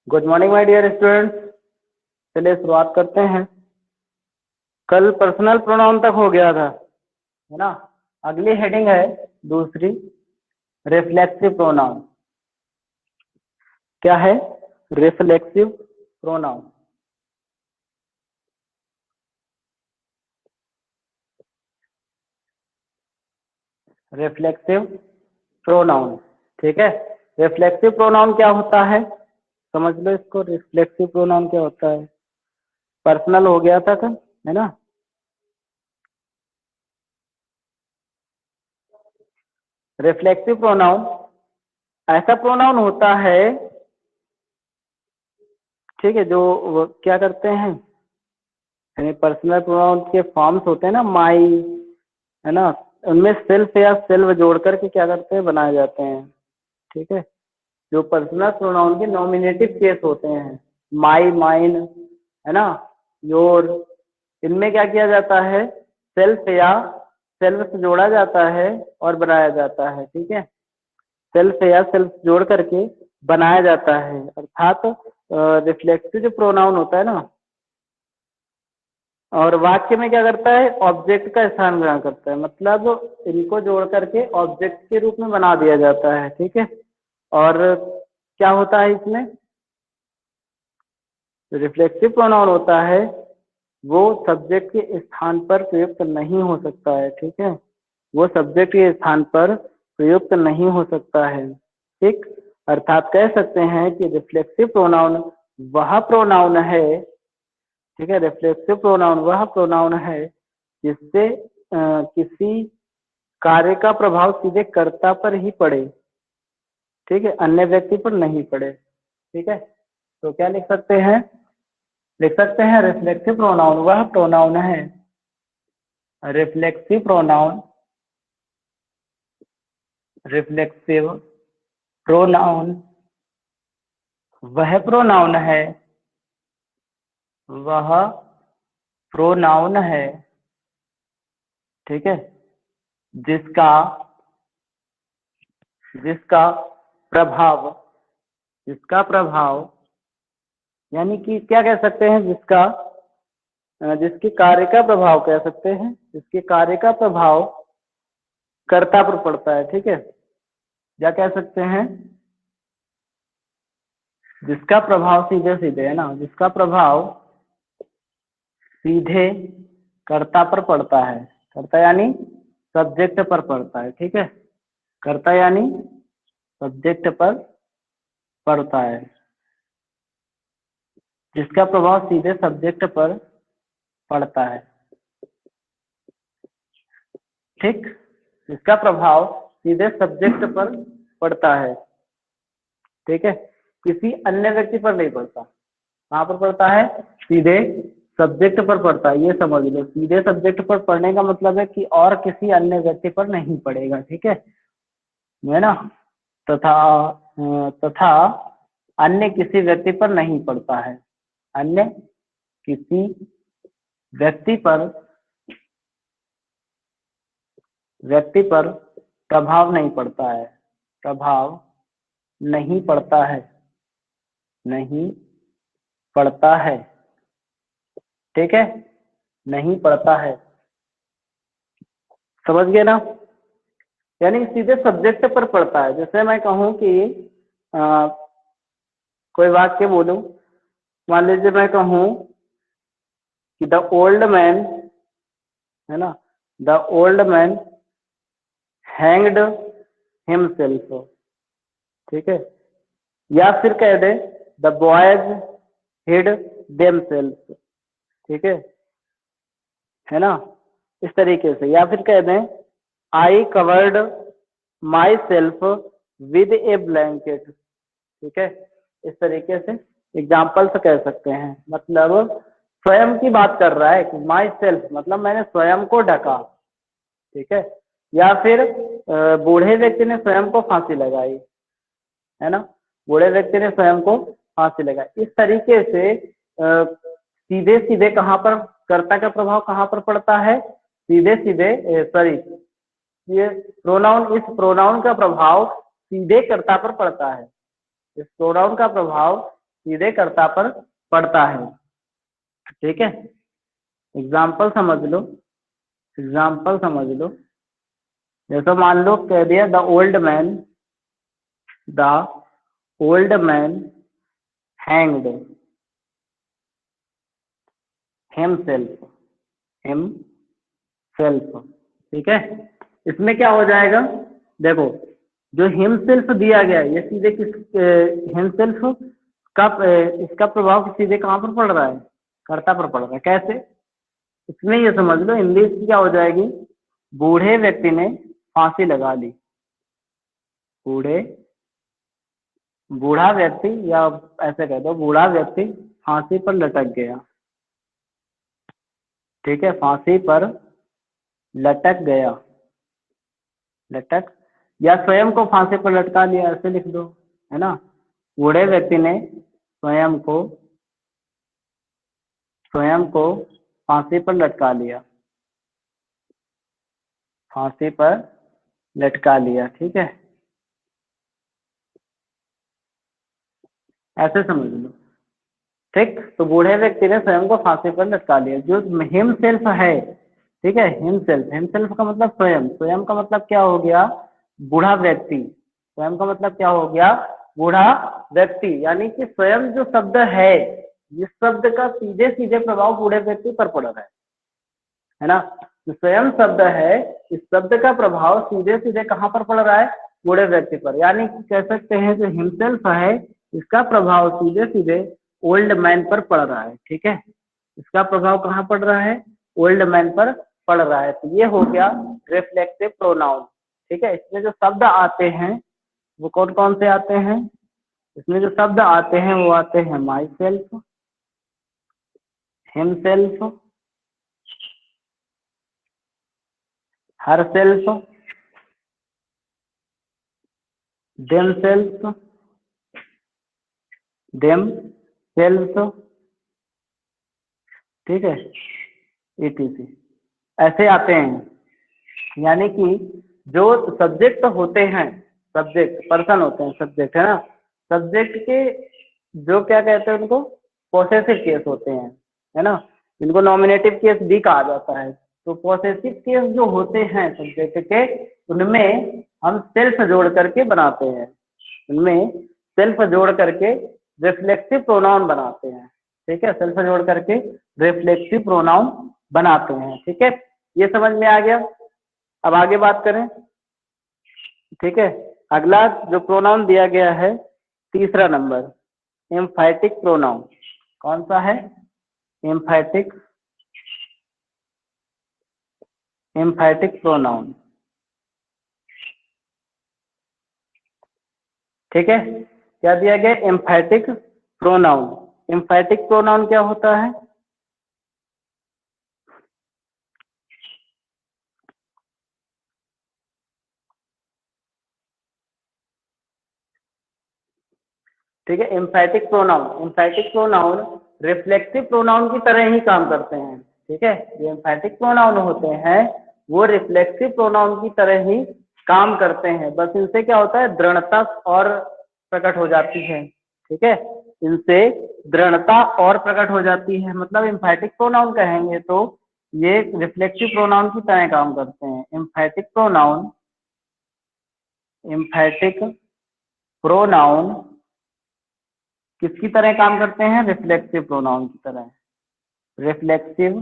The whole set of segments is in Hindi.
Good morning my dear students. चलिए शुरुआत करते हैं। कल पर्सनल प्रोनाउन तक हो गया था, है ना। अगली हेडिंग है दूसरी, रिफ्लेक्सिव प्रोनाउन। क्या है? Reflexive pronoun. रिफ्लेक्सिव प्रोनाउन, ठीक है। रिफ्लेक्सिव प्रोनाउन क्या होता है, समझ लो इसको। रिफ्लेक्सिव प्रोनाउन क्या होता है? पर्सनल हो गया था कल, है ना। रिफ्लेक्सिव प्रोनाउन ऐसा प्रोनाउन होता है, ठीक है, जो वो क्या करते हैं, पर्सनल प्रोनाउन के फॉर्म्स होते हैं ना, माई, है ना, उनमें सेल्फ या सेल्फ जोड़ करके क्या करते हैं, बनाए जाते हैं, ठीक है। जो पर्सनल प्रोनाउन के नॉमिनेटिव केस होते हैं, माई, माइन, है ना, योर, इनमें क्या किया जाता है, सेल्फ या सेल्फ से जोड़ा जाता है और बनाया जाता है, ठीक है। सेल्फ या सेल्फ जोड़ करके बनाया जाता है, अर्थात रिफ्लेक्सिव जो प्रोनाउन होता है ना, और वाक्य में क्या करता है, ऑब्जेक्ट का स्थान ग्रहण करता है, मतलब इनको जोड़ करके ऑब्जेक्ट के रूप में बना दिया जाता है, ठीक है। और क्या होता है इसमें, रिफ्लेक्सिव प्रोनाउन होता है वो सब्जेक्ट के स्थान पर प्रयुक्त नहीं हो सकता है, ठीक है। वो सब्जेक्ट के स्थान पर प्रयुक्त नहीं हो सकता है, ठीक। अर्थात कह सकते हैं कि रिफ्लेक्सिव प्रोनाउन वह प्रोनाउन है, ठीक है। रिफ्लेक्सिव प्रोनाउन वह प्रोनाउन है जिससे किसी कार्य का प्रभाव सीधे कर्ता पर ही पड़े, ठीक है, अन्य व्यक्ति पर नहीं पड़े, ठीक है। तो क्या लिख सकते हैं, लिख सकते हैं रिफ्लेक्सिव प्रोनाउन वह प्रोनाउन है, रिफ्लेक्सिव प्रोनाउन, रिफ्लेक्सिव प्रोनाउन वह प्रोनाउन है, वह प्रोनाउन है, ठीक है, जिसका जिसका प्रभाव, जिसका प्रभाव यानी कि क्या कह सकते हैं, जिसका जिसके कार्य का प्रभाव कह सकते हैं, जिसके कार्य का प्रभाव कर्ता पर पड़ता है, ठीक है। या कह सकते हैं जिसका प्रभाव सीधे सीधे, है ना, जिसका प्रभाव सीधे कर्ता पर पड़ता है, कर्ता यानी सब्जेक्ट पर पड़ता है, ठीक है। कर्ता यानी सब्जेक्ट पर पड़ता है, जिसका प्रभाव सीधे सब्जेक्ट पर पड़ता है, ठीक। जिसका प्रभाव सीधे सब्जेक्ट पर पड़ता है, ठीक है, किसी अन्य व्यक्ति पर नहीं पड़ता। कहाँ पर पड़ता है, सीधे सब्जेक्ट पर पड़ता है, ये समझ लो। सीधे सब्जेक्ट पर पड़ने का मतलब है कि और किसी अन्य व्यक्ति पर नहीं पड़ेगा, ठीक है ना। तथा तथा अन्य किसी व्यक्ति पर नहीं पड़ता है, अन्य किसी व्यक्ति पर प्रभाव नहीं पड़ता है, प्रभाव नहीं पड़ता है, नहीं पड़ता है, ठीक है, नहीं पड़ता है, समझ गए ना। यानी सीधे सब्जेक्ट पर पड़ता है। जैसे मैं कहूँ कि कोई वाक्य बोलूं, मान लीजिए मैं कहूँ कि द ओल्ड मैन, है ना, the old man hanged himself, ठीक है। या फिर कह दे द बॉयज हिड देमसेल्फ, ठीक है ना, इस तरीके से। या फिर कह दें I covered my self with A blanket, ठीक है, इस तरीके से एग्जाम्पल से कह सकते हैं। मतलब स्वयं की बात कर रहा है कि माई सेल्फ मतलब मैंने स्वयं को ढका, ठीक है। या फिर बूढ़े व्यक्ति ने स्वयं को फांसी लगाई, है ना, बूढ़े व्यक्ति ने स्वयं को फांसी लगाई। इस तरीके से सीधे सीधे कहाँ पर कर्ता का प्रभाव कहाँ पर पड़ता है, सीधे सीधे सॉरी, ये प्रोनाउन, इस प्रोनाउन का प्रभाव सीधे कर्ता पर पड़ता है, इस प्रोनाउन का प्रभाव सीधे कर्ता पर पड़ता है। ठीक है, एग्जाम्पल समझ लो, एग्जाम्पल समझ लो। जैसे मान लो कह दिया the old man hanged himself, himself. ठीक है, इसमें क्या हो जाएगा, देखो जो हिमसेल्फ दिया गया है ये सीधे किस हिमसेल्फ का इसका प्रभाव सीधे कहाँ पर पड़ रहा है, कर्ता पर पड़ रहा है। कैसे, इसमें ये समझ लो इंग्लिश क्या हो जाएगी, बूढ़े व्यक्ति ने फांसी लगा ली, बूढ़ा व्यक्ति, या ऐसे कह दो बूढ़ा व्यक्ति फांसी पर लटक गया। ठीक है, फांसी पर लटक गया, लटक, या स्वयं को फांसी पर लटका लिया, ऐसे लिख दो, है ना। बूढ़े व्यक्ति ने स्वयं को फांसी पर लटका लिया, फांसी पर लटका लिया। ठीक है, ऐसे समझ लो। ठीक, तो बूढ़े व्यक्ति ने स्वयं को फांसी पर लटका लिया। जो हिमसेल्फ है, ठीक है, हिमसेल्फ, हिमसेल्फ का मतलब स्वयं, स्वयं का मतलब क्या हो गया, बूढ़ा व्यक्ति, स्वयं का मतलब क्या हो गया, बूढ़ा व्यक्ति। यानी कि स्वयं जो शब्द है, इस शब्द का सीधे सीधे प्रभाव बूढ़े व्यक्ति पर पड़ रहा है ना। जो स्वयं शब्द है, इस शब्द का प्रभाव सीधे सीधे कहाँ पर पड़ रहा है, बूढ़े व्यक्ति पर। यानी कि कह सकते हैं जो हिमसेल्फ है, इसका प्रभाव सीधे सीधे ओल्ड मैन पर पड़ रहा है। ठीक है, इसका प्रभाव कहाँ पड़ रहा है, ओल्ड मैन पर पड़ रहा है। तो ये हो गया रिफ्लेक्सिव प्रोनाउन। ठीक है, इसमें जो शब्द आते हैं वो कौन कौन से आते हैं, इसमें जो शब्द आते हैं वो आते हैं my self, himself, her self, them self, them self. ठीक है, etc ऐसे आते हैं। यानी कि जो सब्जेक्ट होते हैं, सब्जेक्ट पर्सन होते हैं, सब्जेक्ट है ना, सब्जेक्ट के जो क्या कहते हैं उनको पॉसेसिव केस होते हैं, है ना, इनको नॉमिनेटिव केस भी कहा जाता है। तो पॉसेसिव केस जो होते हैं सब्जेक्ट के, उनमें हम सेल्फ जोड़ करके बनाते हैं, उनमें सेल्फ जोड़ करके रिफ्लेक्सिव प्रोनाउन बनाते हैं। ठीक है, सेल्फ जोड़ करके रिफ्लेक्सिव प्रोनाउन बनाते हैं। ठीक है, ये समझ में आ गया। अब आगे बात करें। ठीक है, अगला जो प्रोनाउन दिया गया है तीसरा नंबर, एम्फैटिक प्रोनाउन। कौन सा है, एम्फैटिक, एम्फैटिक प्रोनाउन। ठीक है, क्या दिया गया, एम्फैटिक प्रोनाउन। एम्फैटिक प्रोनाउन क्या होता है, ठीक है, एम्फैटिक प्रोनाउन, एम्फैटिक प्रोनाउन रिफ्लेक्सिव प्रोनाउन की तरह ही काम करते हैं। ठीक है, जो एम्फैटिक प्रोनाउन होते हैं वो रिफ्लेक्सिव प्रोनाउन की तरह ही काम करते हैं, बस इनसे क्या होता है, दृढ़ता और प्रकट हो जाती है। ठीक है, इनसे दृढ़ता और प्रकट हो जाती है। मतलब एम्फैटिक प्रोनाउन कहेंगे तो ये रिफ्लेक्सिव प्रोनाउन की तरह काम करते हैं। एम्फैटिक प्रोनाउन, एम्फैटिक प्रोनाउन किसकी तरह काम करते हैं, रिफ्लेक्सिव प्रोनाउन की तरह, रिफ्लेक्सिव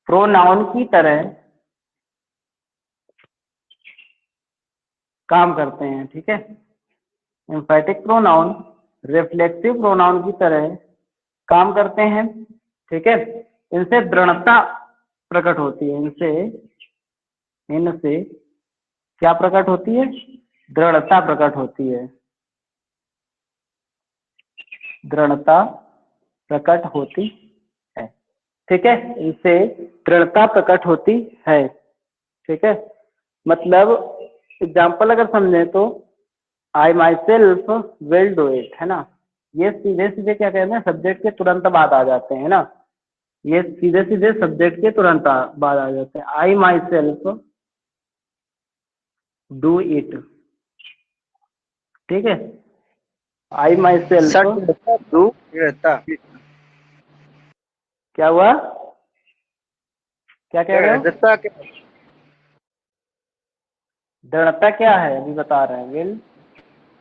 प्रोनाउन की तरह काम करते हैं। ठीक है, एम्फैटिक प्रोनाउन रिफ्लेक्सिव प्रोनाउन की तरह काम करते हैं। ठीक है, इनसे दृढ़ता प्रकट होती है, इनसे इनसे क्या प्रकट होती है, दृढ़ता प्रकट होती है, दृढ़ता प्रकट होती है। ठीक है, इनसे दृढ़ता प्रकट होती है। ठीक है, मतलब एग्जाम्पल अगर समझें तो I myself will do it, है ना, ये सीधे सीधे क्या कहते हैं, सब्जेक्ट के तुरंत बाद आ जाते हैं ना, ये सीधे सीधे सब्जेक्ट के तुरंत बाद आ जाते हैं। आई माई सेल्फ डू इट। ठीक है, आई माई सेल्फ सट रहता, डू। रहता। क्या हुआ, क्या कह रहे हो? दृढ़ता के दृढ़ता क्या है अभी बता रहे हैं, विल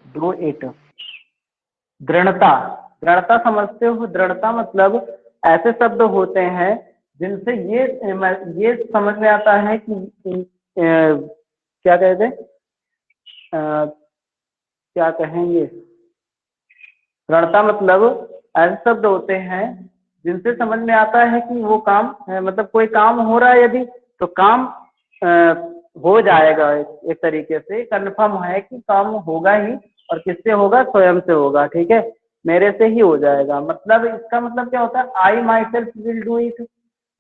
डू इट। दृढ़ता, दृढ़ता समझते हो? दृढ़ता मतलब ऐसे शब्द होते हैं जिनसे ये समझ में आता है कि क्या कहते हैं, क्या कहेंगे, दृढ़ता मतलब ऐसे शब्द होते हैं जिनसे समझ में आता है कि वो काम मतलब कोई काम हो रहा है यदि, तो काम हो जाएगा, एक तरीके से कंफर्म है कि काम होगा ही, और किससे होगा, स्वयं से होगा, ठीक है, मेरे से ही हो जाएगा। मतलब इसका मतलब क्या होता है, I myself will do it,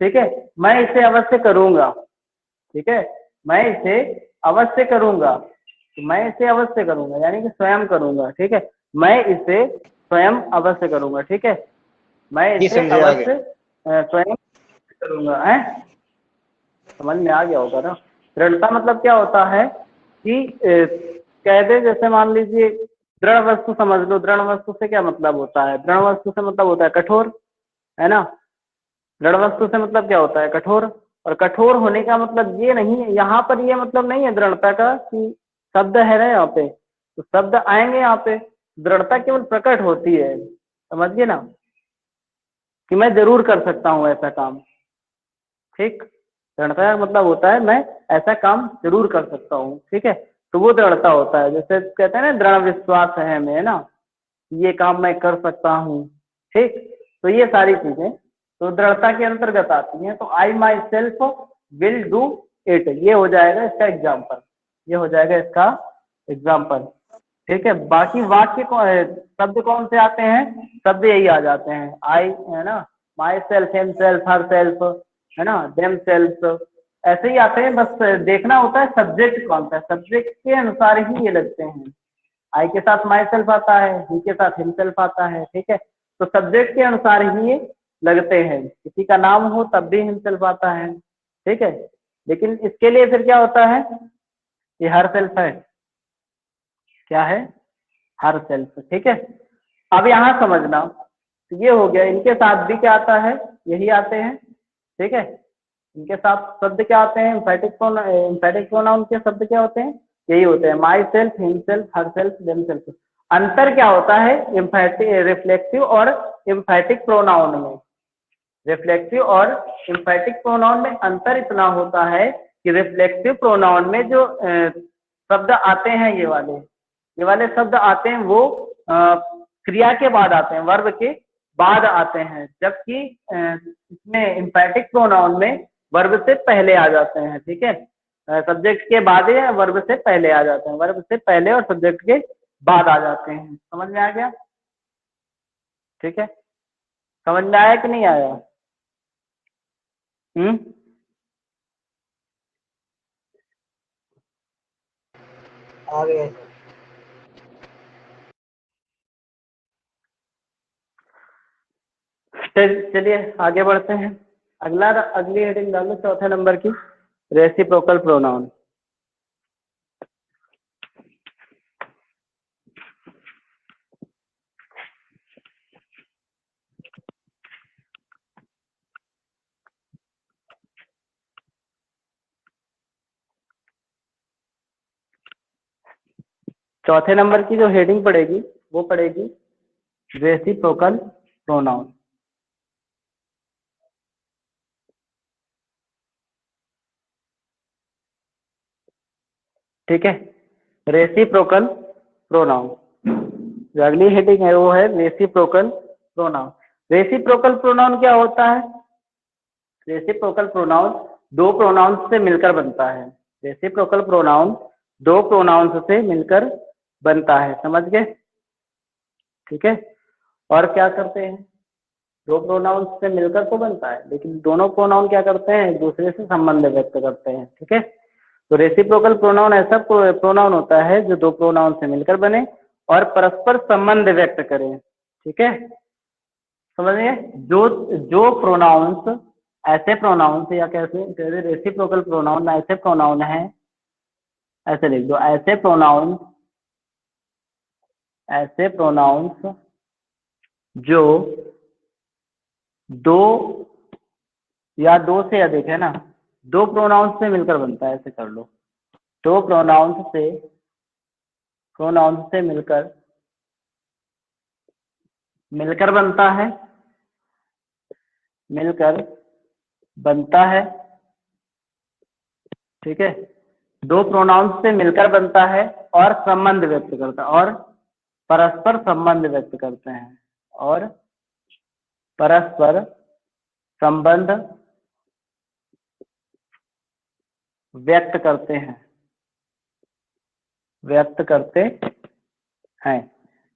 ठीक है, मैं इसे अवश्य करूंगा, ठीक है, मैं इसे अवश्य करूंगा, तो मैं इसे अवश्य करूंगा यानी कि स्वयं करूंगा, ठीक है, मैं इसे स्वयं अवश्य करूंगा, ठीक है, मैं नहीं इसे समझे आगे। अवश्य स्वयं करूंगा है। समझ में आ गया होगा ना। दृढ़ता मतलब क्या होता है कि कह दे, जैसे मान लीजिए दृढ़ वस्तु समझ लो, दृढ़ वस्तु से क्या मतलब होता है, दृढ़ वस्तु से मतलब होता है कठोर, है ना। दृढ़ वस्तु से मतलब क्या होता है, कठोर, और कठोर होने का मतलब ये नहीं है, यहाँ पर ये मतलब नहीं है दृढ़ता का कि शब्द है ना यहाँ पे, तो शब्द आएंगे यहाँ पे, दृढ़ता केवल प्रकट होती है, समझिए ना, कि मैं जरूर कर सकता हूँ ऐसा काम, ठीक। दृढ़ता का मतलब होता है मैं ऐसा काम जरूर कर सकता हूँ, ठीक है, तो वो दृढ़ता होता है। जैसे कहते हैं ना, दृढ़ विश्वास है हमें, है ना, ये काम मैं कर सकता हूँ, ठीक। तो ये सारी चीजें तो दृढ़ता के अंतर्गत आती हैं। तो I myself will do it, ये हो जाएगा इसका एग्जाम्पल, ये हो जाएगा इसका एग्जाम्पल, ठीक है। बाकी वाक्य शब्द कौन से आते हैं, शब्द यही आ जाते हैं, आई, है ना, my self, him self, her self, है ना, देम सेल्फ, ऐसे ही आते हैं। बस देखना होता है सब्जेक्ट कौन सा है, सब्जेक्ट के अनुसार ही ये लगते हैं। आई के साथ माई सेल्फ आता है, ही के साथ हिमसेल्फ आता है, ठीक है, तो सब्जेक्ट के अनुसार ही ये लगते हैं। किसी का नाम हो तब भी हिमसेल्फ आता है, ठीक है, लेकिन इसके लिए फिर क्या होता है, ये हर सेल्फ है, क्या है, हर सेल्फ, ठीक है। अब यहाँ समझना, तो ये हो गया, इनके साथ भी क्या आता है, यही आते हैं, ठीक है, इनके साथ शब्द क्या आते हैं, एम्फैटिक प्रोनाउन के शब्द क्या होते हैं, यही होते हैं, my self, himself, her self, them self. अंतर क्या होता है एम्फैटिक, रिफ्लेक्सिव और एम्फैटिक प्रोनाउन में, रिफ्लेक्सिव और एम्फैटिक प्रोनाउन में अंतर इतना होता है कि रिफ्लेक्सिव प्रोनाउन में जो शब्द आते हैं, ये वाले शब्द आते हैं, वो क्रिया के बाद आते हैं, वर्ब के बाद आते हैं, जबकि इसमें एम्फैटिक प्रोनाउन में वर्ब से पहले आ जाते हैं, ठीक है, सब्जेक्ट के बाद या वर्ब से पहले आ जाते हैं, वर्ब से पहले और सब्जेक्ट के बाद आ जाते हैं। समझ में आ गया, ठीक है, समझ में आया कि नहीं आया? हम्म, आगे चलिए आगे बढ़ते हैं। अगली हेडिंग डालो, चौथे नंबर की, रेसिप्रोकल प्रोनाउन। चौथे नंबर की जो हेडिंग पड़ेगी वो पड़ेगी रेसिप्रोकल प्रोनाउन, ठीक है, रेसिप्रोकल प्रोनाउन। जो अगली हेडिंग है वो है रेसिप्रोकल प्रोनाउन। रेसिप्रोकल प्रोनाउन क्या होता है, रेसिप्रोकल प्रोनाउन दो प्रोनाउंस से मिलकर बनता है, रेसिप्रोकल प्रोनाउन दो प्रोनाउंस से मिलकर बनता है, समझ गए, ठीक है। और क्या करते हैं, दो प्रोनाउन से मिलकर तो बनता है, लेकिन दोनों प्रोनाउन क्या करते हैं, एक दूसरे से संबंध व्यक्त करते हैं, ठीक है। तो रेसिप्रोकल प्रोनाउन ऐसा प्रोनाउन होता है जो दो प्रोनाउन से मिलकर बने और परस्पर संबंध व्यक्त करें, ठीक है, समझिए। जो जो प्रोनाउंस ऐसे प्रोनाउंस या कैसे रेसिप्रोकल प्रोनाउन ऐसे प्रोनाउन है, ऐसे लिख दो, ऐसे प्रोनाउंस जो दो या दो से अधिक, है ना, दो प्रोनाउंस से मिलकर बनता है, ऐसे कर लो, दो प्रोनाउंस से मिलकर बनता है, ठीक है, दो प्रोनाउंस से मिलकर बनता है और संबंध व्यक्त करता है, और परस्पर संबंध व्यक्त करते हैं, और परस्पर संबंध व्यक्त करते हैं,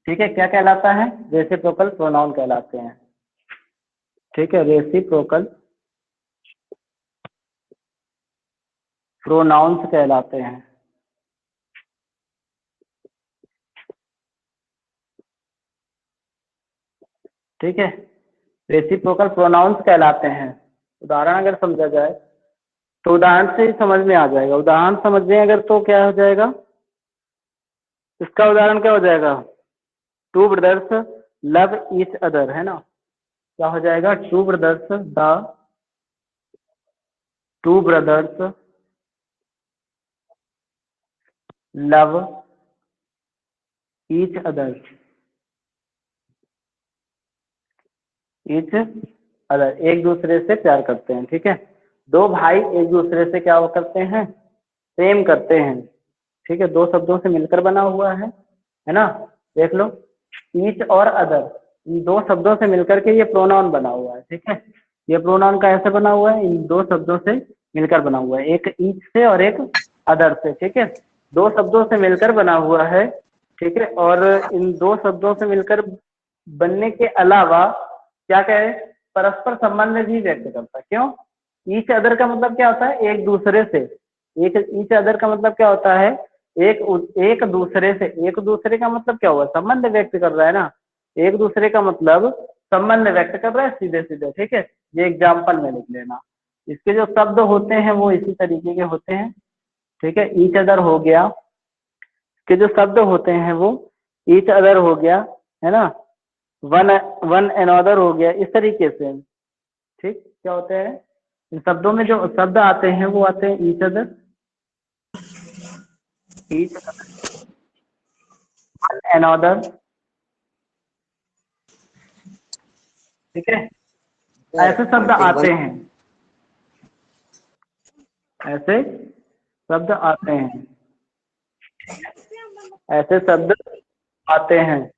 ठीक है। क्या कहलाता है? रेसिप्रोकल प्रोनाउन कहलाते हैं, ठीक है, रेसिप्रोकल प्रोनाउंस कहलाते हैं, ठीक है, रेसिप्रोकल प्रोनाउंस कहलाते हैं। उदाहरण अगर समझा जाए तो उदाहरण से ही समझ में आ जाएगा। उदाहरण समझें अगर तो क्या हो जाएगा, इसका उदाहरण क्या हो जाएगा? Two brothers love each other, है ना, क्या हो जाएगा? Two brothers love each other, एक दूसरे से प्यार करते हैं, ठीक है। दो भाई एक दूसरे से क्या वो करते हैं? प्रेम करते हैं, ठीक है, दो शब्दों से मिलकर बना हुआ है ना। देख लो, ईच और अदर, इन दो शब्दों से मिलकर के ये प्रोनाउन बना हुआ है, ठीक है। ये प्रोनाउन का ऐसे बना हुआ है, इन दो शब्दों से मिलकर बना हुआ है, एक ईच से और एक अदर से, ठीक है, दो शब्दों से मिलकर बना हुआ है, ठीक है। और इन दो शब्दों से मिलकर बनने के अलावा क्या कहे, परस्पर संबंध भी व्यक्त करता है। क्यों? ईच अदर का मतलब क्या होता है? एक दूसरे से। एक ईच अदर का मतलब क्या होता है? एक दूसरे से। एक दूसरे का मतलब क्या हुआ? संबंध व्यक्त कर रहा है ना, एक दूसरे का मतलब संबंध व्यक्त कर रहा है सीधे सीधे, ठीक है। ये एग्जाम्पल में लिख लेना। इसके जो शब्द होते हैं वो इसी तरीके के होते हैं, ठीक है। ईच अदर हो गया, के जो शब्द होते हैं वो ईच अदर हो गया, है ना, वन अनदर हो गया, इस तरीके से, ठीक। क्या होते हैं इन शब्दों में? जो शब्द आते हैं वो आते हैं ईच अदर, वन अनदर, ठीक है। ऐसे शब्द आते हैं, ऐसे शब्द आते हैं, ऐसे शब्द आते हैं,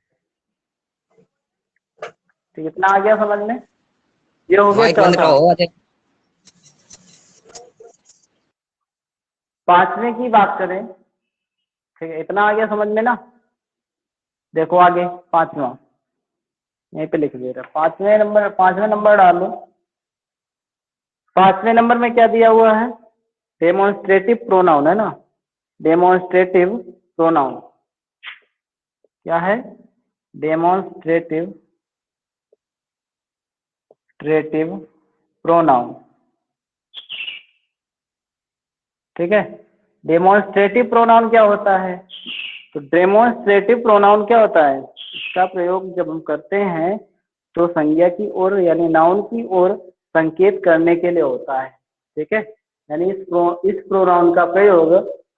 ठीक। इतना आ गया समझ में? ये हो गया माइक बंद चौथा। कराओ। पांचवें की बात करें, ठीक है, इतना आ गया समझ में ना। देखो आगे पांचवा, यहीं पे लिख दे रहा, पांचवें नंबर डालो। पांचवें नंबर में क्या दिया हुआ है? डेमोन्स्ट्रेटिव प्रोनाउन, है ना, डेमोन्स्ट्रेटिव प्रोनाउन। क्या है? डेमोन्स्ट्रेटिव प्रोनाउन, ठीक है। डेमोन्स्ट्रेटिव प्रोनाउन क्या होता है? तो डेमोन्स्ट्रेटिव प्रोनाउन क्या होता है? इसका प्रयोग जब हम करते हैं तो संज्ञा की ओर यानी नाउन की ओर संकेत करने के लिए होता है, ठीक है। यानी इस प्रोनाउन का प्रयोग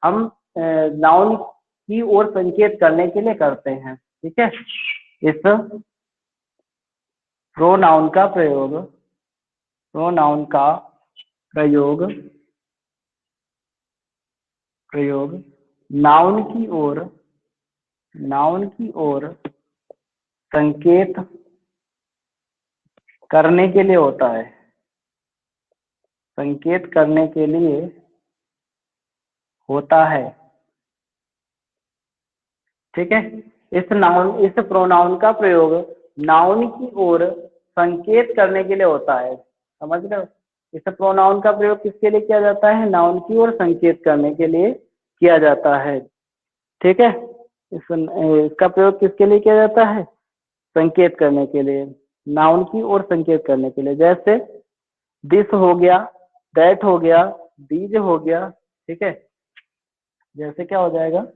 हम नाउन की ओर संकेत करने के लिए करते हैं, ठीक है। इस प्रोनाउन का प्रयोग नाउन की ओर संकेत करने के लिए होता है, संकेत करने के लिए होता है, ठीक है। इस प्रोनाउन का प्रयोग नाउन की ओर संकेत करने के लिए होता है, समझ रहे हो। इस प्रोनाउन का प्रयोग किसके लिए किया जाता है? नाउन की ओर संकेत करने के लिए किया जाता है, ठीक है। इसका प्रयोग किसके लिए किया जाता है? संकेत करने के लिए, नाउन की ओर संकेत करने के लिए। जैसे दिस हो गया, दैट हो गया, दीज हो गया, ठीक है। जैसे क्या हो जाएगा?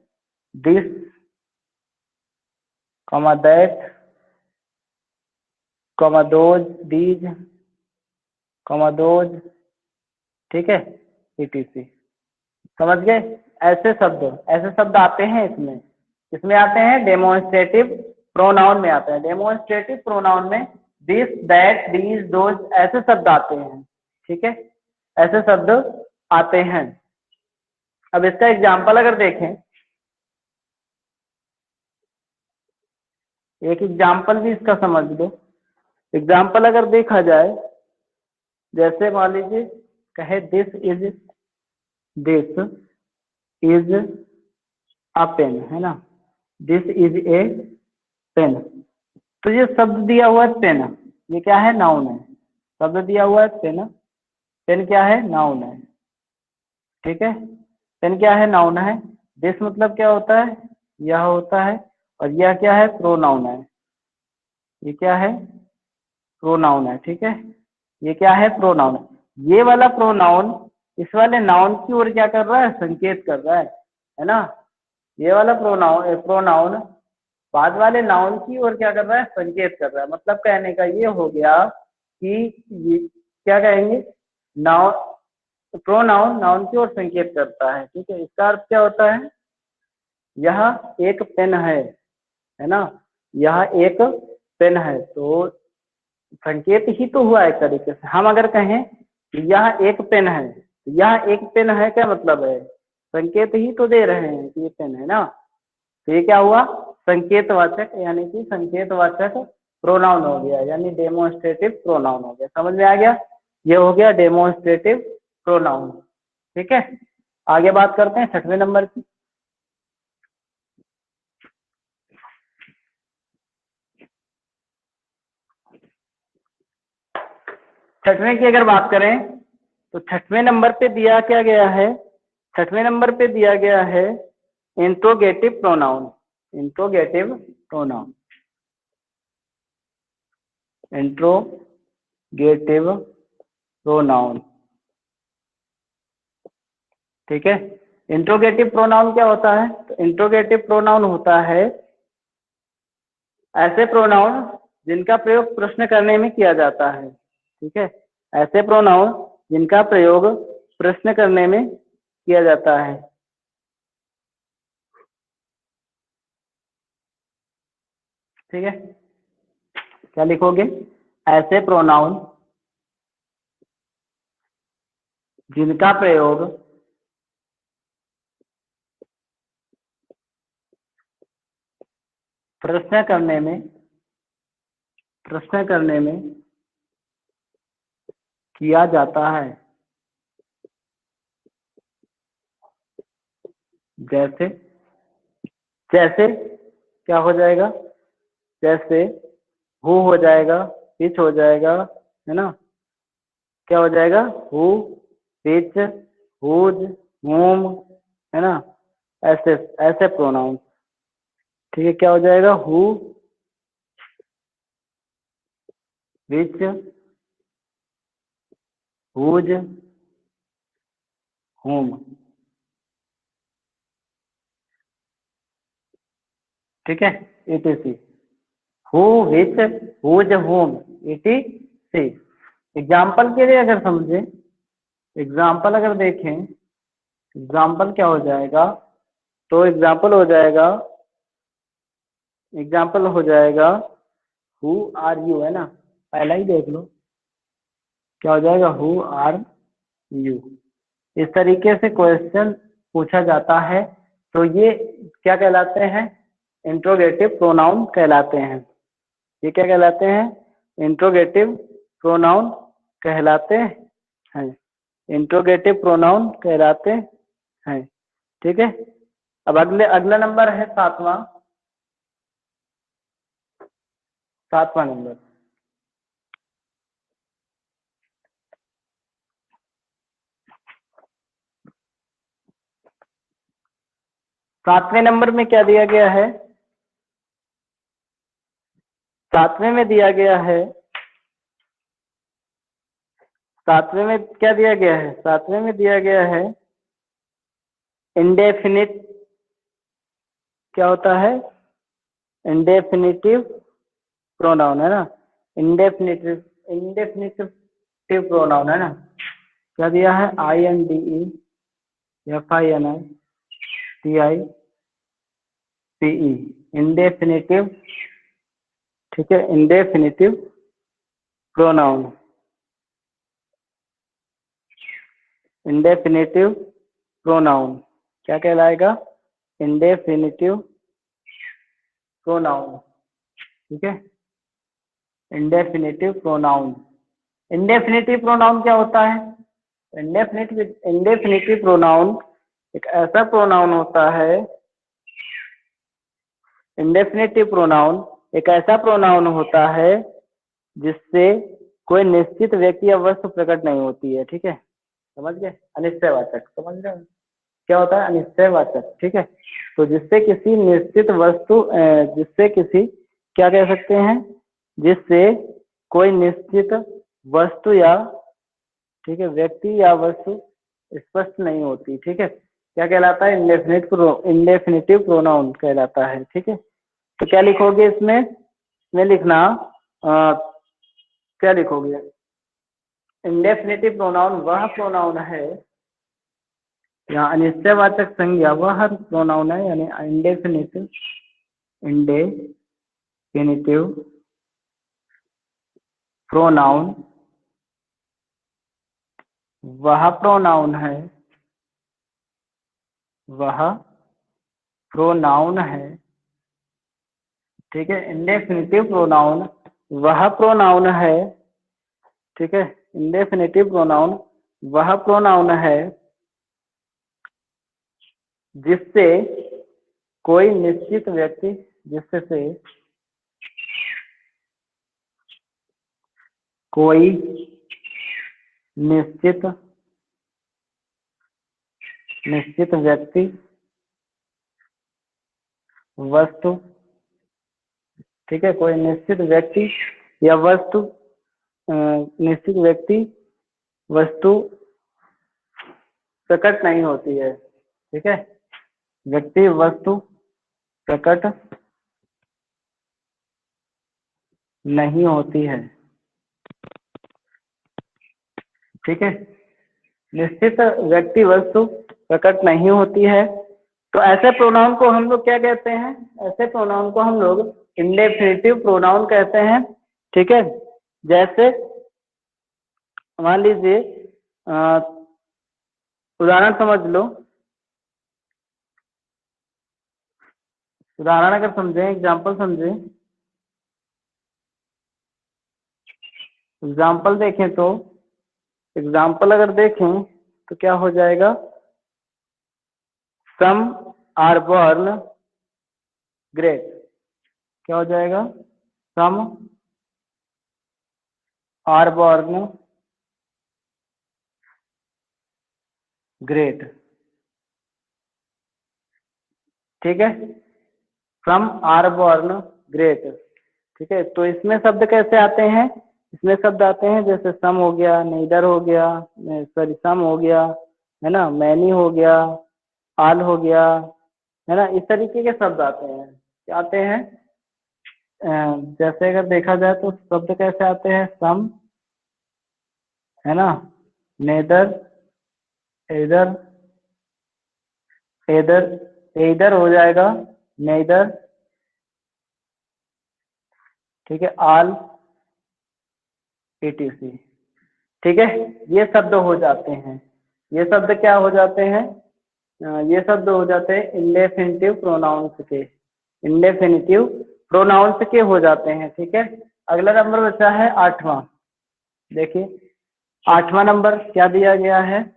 This comma that, comma those, these, comma those, ठीक है, etc। समझ गए? ऐसे शब्द आते हैं इसमें। इसमें आते हैं डेमोन्स्ट्रेटिव प्रोनाउन में आते हैं। डेमोन्स्ट्रेटिव प्रोनाउन में दिस, दैट, दीज, दोज ऐसे शब्द आते हैं, ठीक है, ऐसे शब्द आते हैं। अब इसका एग्जाम्पल अगर देखें, एक एग्जाम्पल भी इसका समझ लो। एग्जाम्पल अगर देखा जाए, जैसे मान लीजिए कहे दिस इज अ पेन, है ना, दिस इज ए पेन। तो ये शब्द दिया हुआ है पेन, ये क्या है? नाउन है। शब्द दिया हुआ है पेन, पेन क्या है? नाउन है, ठीक है। पेन क्या है? नाउन है। दिस मतलब क्या होता है? यह होता है। और यह क्या है? प्रोनाउन है। ये क्या है? प्रोनाउन है, ठीक है। ये क्या है? प्रोनाउन है। ये वाला प्रोनाउन इस वाले नाउन की ओर क्या कर रहा है? संकेत कर रहा है ना। ये वाला प्रोनाउन प्रोनाउन बाद वाले नाउन की ओर क्या कर रहा है? संकेत कर रहा है। मतलब कहने का ये हो गया कि ये क्या कहेंगे, नाउन, प्रोनाउन नाउन की ओर संकेत करता है, ठीक है। इसका अर्थ क्या होता है? यह एक पेन है ना, यह एक पेन है। तो संकेत ही तो हुआ एक तरीके से। हम अगर कहें कि यह एक पेन है, तो यह एक पेन है क्या मतलब है? संकेत ही तो दे रहे हैं कि ये पेन है ना। तो ये क्या हुआ? संकेतवाचक, यानी कि संकेतवाचक प्रोनाउन हो गया, यानी डेमोन्स्ट्रेटिव प्रोनाउन हो गया। समझ में आ गया? ये हो गया डेमोन्स्ट्रेटिव प्रोनाउन, ठीक है। आगे बात करते हैं 6वें नंबर की। छठवें की अगर बात करें तो 6वें नंबर पे दिया क्या गया है? 6वें नंबर पे दिया गया है interrogative pronoun. Interrogative pronoun, interrogative pronoun, ठीक है। इंट्रोगेटिव प्रोनाउन क्या होता है? तो इंट्रोगेटिव प्रोनाउन होता है ऐसे प्रोनाउन जिनका प्रयोग प्रश्न करने में किया जाता है, ठीक है। ऐसे प्रोनाउन जिनका प्रयोग प्रश्न करने में किया जाता है, ठीक है। क्या लिखोगे? ऐसे प्रोनाउन जिनका प्रयोग प्रश्न करने में किया जाता है। जैसे, जैसे क्या हो जाएगा? जैसे हु हो जाएगा, विच हो जाएगा, है ना। क्या हो जाएगा? हु, विच, हुज, whom, है ना। ऐसे ऐसे प्रोनाउन, ठीक है। क्या हो जाएगा? हु, विच, हुज, whom, ठीक है। etc। Who, which, whose, whom, etc। Example के लिए अगर समझे, एग्जाम्पल अगर देखें, एग्जाम्पल क्या हो जाएगा? तो एग्जाम्पल हो जाएगा हु आर यू, है ना। पहला ही देख लो, क्या हो जाएगा? Who are you. इस तरीके से क्वेश्चन पूछा जाता है, तो ये क्या कहलाते हैं? इंट्रोगेटिव प्रोनाउन कहलाते हैं। ये क्या कहलाते हैं? इंट्रोगेटिव प्रोनाउन कहलाते हैं। इंट्रोगेटिव प्रोनाउन कहलाते हैं, ठीक है। अब अगला नंबर है सातवां नंबर। सातवें नंबर में क्या दिया गया है? सातवें में दिया गया है, सातवें में क्या दिया गया है? सातवें में दिया गया है इंडेफिनिट। क्या होता है? इंडेफिनिटिव प्रोनाउन है ना, इंडेफिनिटिव प्रोनाउन है ना। क्या दिया है? INDEFINITICE, इंडेफिनिटिव। ठीक है, इंडेफिनिटिव प्रोनाउन, इंडेफिनिटिव प्रोनाउन क्या कहलाएगा? इंडेफिनिटिव प्रोनाउन। ठीक है, इंडेफिनिटिव प्रोनाउन। इंडेफिनिटिव प्रोनाउन क्या होता है? इंडेफिनिटिव प्रोनाउन एक ऐसा प्रोनाउन होता है, इंडेफिनिटिव प्रोनाउन एक ऐसा प्रोनाउन होता है जिससे कोई निश्चित व्यक्ति या वस्तु प्रकट नहीं होती है। ठीक है, समझ गए? अनिश्चयवाचक, समझ रहे हो क्या होता है? अनिश्चयवाचक। ठीक है, तो जिससे किसी निश्चित वस्तु जिससे किसी क्या कह सकते हैं? जिससे कोई निश्चित वस्तु या, ठीक है, व्यक्ति या वस्तु स्पष्ट नहीं होती। ठीक है, क्या कहलाता है? इंडेफिनिटिव प्रोनाउन कहलाता है। ठीक है, तो क्या लिखोगे इसमें लिखना क्या लिखोगे? इंडेफिनिटिव प्रोनाउन वह प्रोनाउन है, यहाँ अनिश्चयवाचक संज्ञा वह प्रोनाउन है, यानी इंडेफिनिटिव प्रोनाउन वह प्रोनाउन है, वह प्रोनाउन है। ठीक है, इंडेफिनिटिव प्रोनाउन वह प्रोनाउन है। ठीक है, इंडेफिनिटिव प्रोनाउन वह प्रोनाउन है जिससे कोई निश्चित व्यक्ति, जिससे कोई निश्चित व्यक्ति, वस्तु, ठीक है, कोई निश्चित व्यक्ति या वस्तु, निश्चित व्यक्ति वस्तु प्रकट नहीं होती है। ठीक है, व्यक्ति वस्तु प्रकट नहीं होती है। ठीक है, निश्चित व्यक्ति वस्तु प्रकट नहीं होती है, तो ऐसे प्रोनाउन को हम लोग क्या कहते हैं? ऐसे प्रोनाउन को हम लोग इंडेफिनिटिव प्रोनाउन कहते हैं। ठीक है, जैसे मान लीजिए उदाहरण समझ लो, उदाहरण अगर समझें, एग्जाम्पल समझें, एग्जाम्पल देखें तो, एग्जाम्पल अगर देखें तो क्या हो जाएगा? Some are born great. क्या हो जाएगा? Some are born great. ठीक है, सम आर बॉर्न ग्रेट। ठीक है, तो इसमें शब्द कैसे आते हैं? इसमें शब्द आते हैं जैसे सम हो गया, नीदर हो गया, सॉरी सम हो गया, है ना, मैनी हो गया, आल हो गया, है ना, इस तरीके के शब्द आते हैं। क्या आते हैं? जैसे अगर देखा जाए तो शब्द कैसे आते हैं? सम, है ना, नेदर, इधर, इधर हो जाएगा, नेदर, ठीक है, आल, etc। ठीक है, ये शब्द हो जाते हैं, ये शब्द क्या हो जाते हैं? ये शब्द हो जाते हैं इंडेफिनिटिव प्रोनाउंस के, इंडेफिनिटिव प्रोनाउंस के हो जाते हैं। ठीक है, अगला नंबर बचा है 8वां। देखिए 8वां नंबर क्या दिया गया है?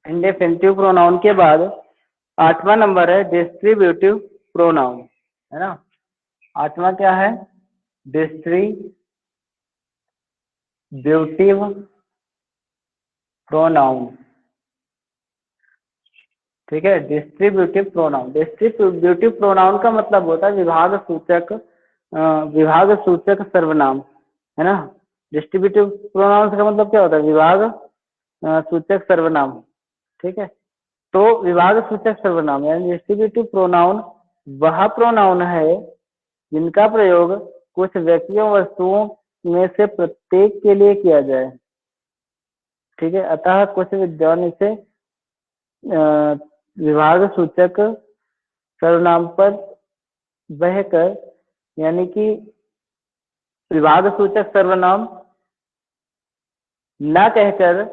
इंडेफिनिटिव प्रोनाउन के बाद 8वां नंबर है डिस्ट्रीब्यूटिव प्रोनाउन, है ना। 8वां क्या है? Distributive pronoun. ठीक है, डिस्ट्रीब्यूटिव प्रोनाउन, डिस्ट्रीब्यूटिव प्रोनाउन का मतलब होता है विभाग सूचक सर्वनाम, है ना। डिस्ट्रीब्यूटिव प्रोनाउन का मतलब क्या होता है? विभाग सूचक सर्वनाम। ठीक है, तो विभाग सूचक सर्वनाम यानी डिस्ट्रीब्यूटिव प्रोनाउन वह प्रोनाउन है जिनका प्रयोग कुछ व्यक्तियों वस्तुओं में से प्रत्येक के लिए किया जाए। ठीक है, अतः कुछ विद्वान इसे विभाग सूचक सर्वनाम पर बहकर, यानी कि विभाग सूचक सर्वनाम न कहकर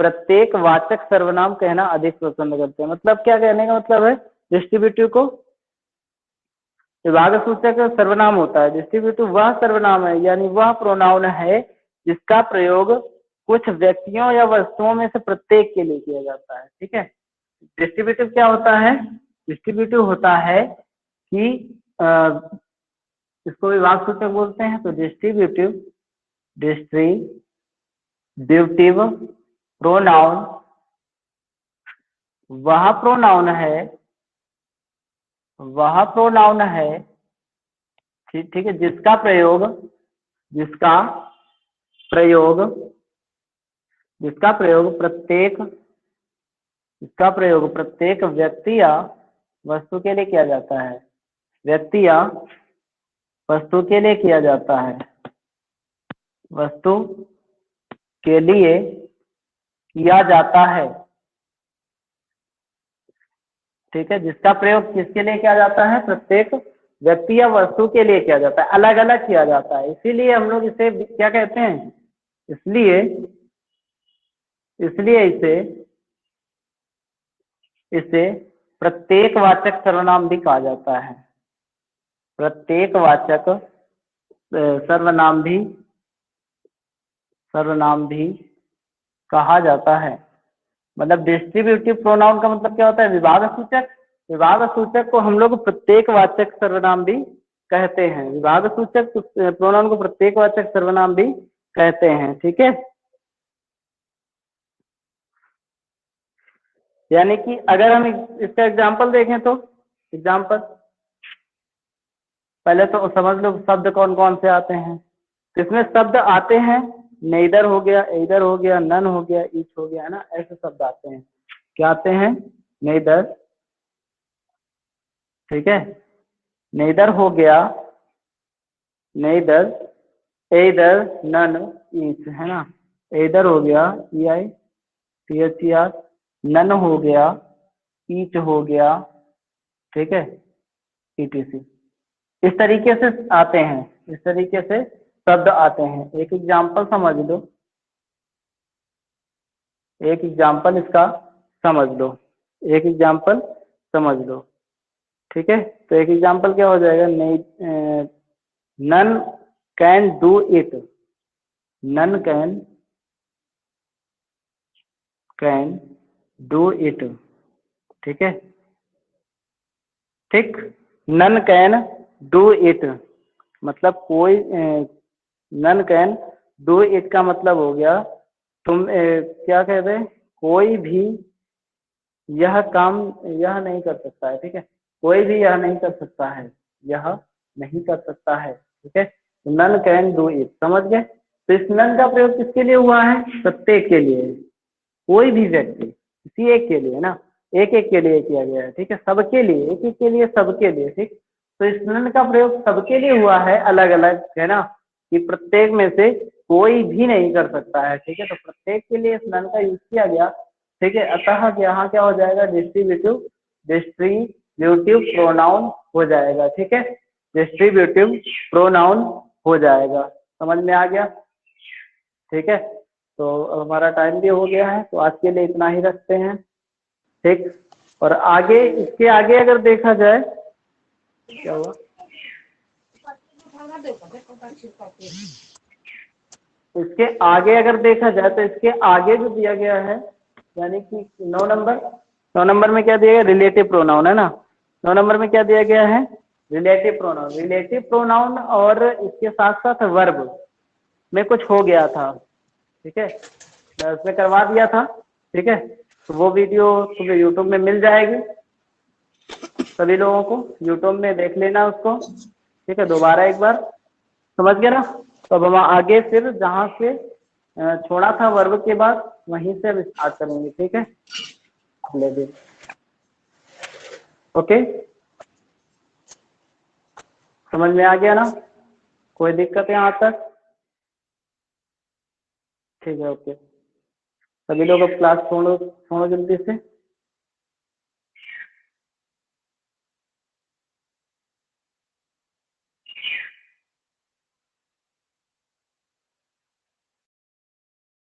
प्रत्येक वाचक सर्वनाम कहना अधिक पसंद करते हैं। मतलब क्या कहने का मतलब है, डिस्ट्रीब्यूटिव को विभाग सूचक सर्वनाम होता है, डिस्ट्रीब्यूटिव वह सर्वनाम है यानी वह प्रोनाउन है जिसका प्रयोग कुछ व्यक्तियों या वस्तुओं में से प्रत्येक के लिए किया जाता है। ठीक है, डिस्ट्रीब्यूटिव क्या होता है, डिस्ट्रीब्यूटिव होता है कि इसको विभाग सूचक बोलते हैं। तो डिस्ट्रीब्यूटिव प्रोनाउन वह प्रोनाउन है ठीक है, जिसका प्रत्येक व्यक्ति या वस्तु के लिए किया जाता है, व्यक्ति या वस्तु के लिए किया जाता है, वस्तु के लिए किया जाता है। ठीक है, जिसका प्रयोग किसके लिए किया जाता है, प्रत्येक व्यक्ति या वस्तु के लिए किया जाता है, अलग अलग किया जाता है। इसीलिए हम लोग इसे क्या कहते हैं, इसलिए इसे प्रत्येकवाचक सर्वनाम भी कहा जाता है, प्रत्येकवाचक सर्वनाम भी कहा जाता है। मतलब डिस्ट्रीब्यूटिव प्रोनाउन का मतलब क्या होता है, विभाग सूचक को हम लोग प्रत्येकवाचक सर्वनाम भी कहते हैं, विभाग सूचक प्रोनाउन को प्रत्येकवाचक सर्वनाम भी कहते हैं। ठीक है, यानी कि अगर हम इसका एग्जाम्पल देखें तो एग्जाम्पल पहले तो समझ लो शब्द कौन कौन से आते हैं। तो इसमें शब्द आते हैं नेइदर हो गया, एइदर हो गया, नन हो गया, ईच हो गया, है ना, ऐसे शब्द आते हैं। क्या आते हैं, नेइदर, ठीक है, नेइदर हो गया, नेइदर, एइदर, नन, ईच, है ना, एइदर हो गया, EI THER, नन हो गया, ईच हो गया, ठीक है, ETC। इस तरीके से आते हैं, इस तरीके से शब्द आते हैं। एक एग्जाम्पल समझ लो, एक एग्जाम्पल इसका समझ लो, एक एग्जाम्पल समझ लो। ठीक है, तो एक एग्जाम्पल क्या हो जाएगा, none can do it, none can do it, ठीक है, ठीक, नन कैन डू इट मतलब कोई, नन कैन डू इट का मतलब हो गया तुम क्या कहते हैं, कोई भी यह काम यह नहीं कर सकता है। ठीक है, कोई भी यह नहीं कर सकता है, यह नहीं कर सकता है। ठीक है, नन कैन डू इट, समझ गए। तो इस नन का प्रयोग किसके लिए हुआ है, प्रत्येक के लिए, कोई भी व्यक्ति किसी एक के लिए ना, एक एक के लिए किया गया है। ठीक है, सबके लिए, एक एक के लिए, सबके लिए। ठीक, तो इस नन का प्रयोग सबके लिए हुआ है, अलग अलग, है ना, कि प्रत्येक में से कोई भी नहीं कर सकता है। ठीक है, तो प्रत्येक के लिए इस नन का यूज किया गया। ठीक है, अतः यहाँ क्या हो जाएगा, डिस्ट्रीब्यूटिव प्रोनाउन हो जाएगा। ठीक है, डिस्ट्रीब्यूटिव प्रोनाउन हो जाएगा, समझ में आ गया। ठीक है, तो अब हमारा टाइम भी हो गया है, तो आज के लिए इतना ही रखते हैं। ठीक, और आगे, इसके आगे अगर देखा जाए, क्या हुआ, इसके आगे अगर देखा जाए तो इसके आगे जो दिया गया है, यानी कि 9 नंबर में क्या दिया गया, रिलेटिव प्रोनाउन, है ना। 9 नंबर में क्या दिया गया है, रिलेटिव प्रोनाउन, और इसके साथ साथ वर्ब में कुछ हो गया था। ठीक है, उसमें करवा दिया था। ठीक है, तो वो वीडियो तुम्हें यूट्यूब में मिल जाएगी, सभी लोगों को यूट्यूब में देख लेना उसको। ठीक है, दोबारा एक बार, समझ गया ना। तो अब हम आगे फिर जहाँ से छोड़ा था वर्ब के बाद, वहीं से हम स्टार्ट करेंगे। ठीक है, अगले दिन, ओके। समझ में आ गया ना? कोई दिक्कत है यहाँ तक? ठीक है, ओके। सभी लोग अब क्लास छोड़ो छोड़ो जल्दी से।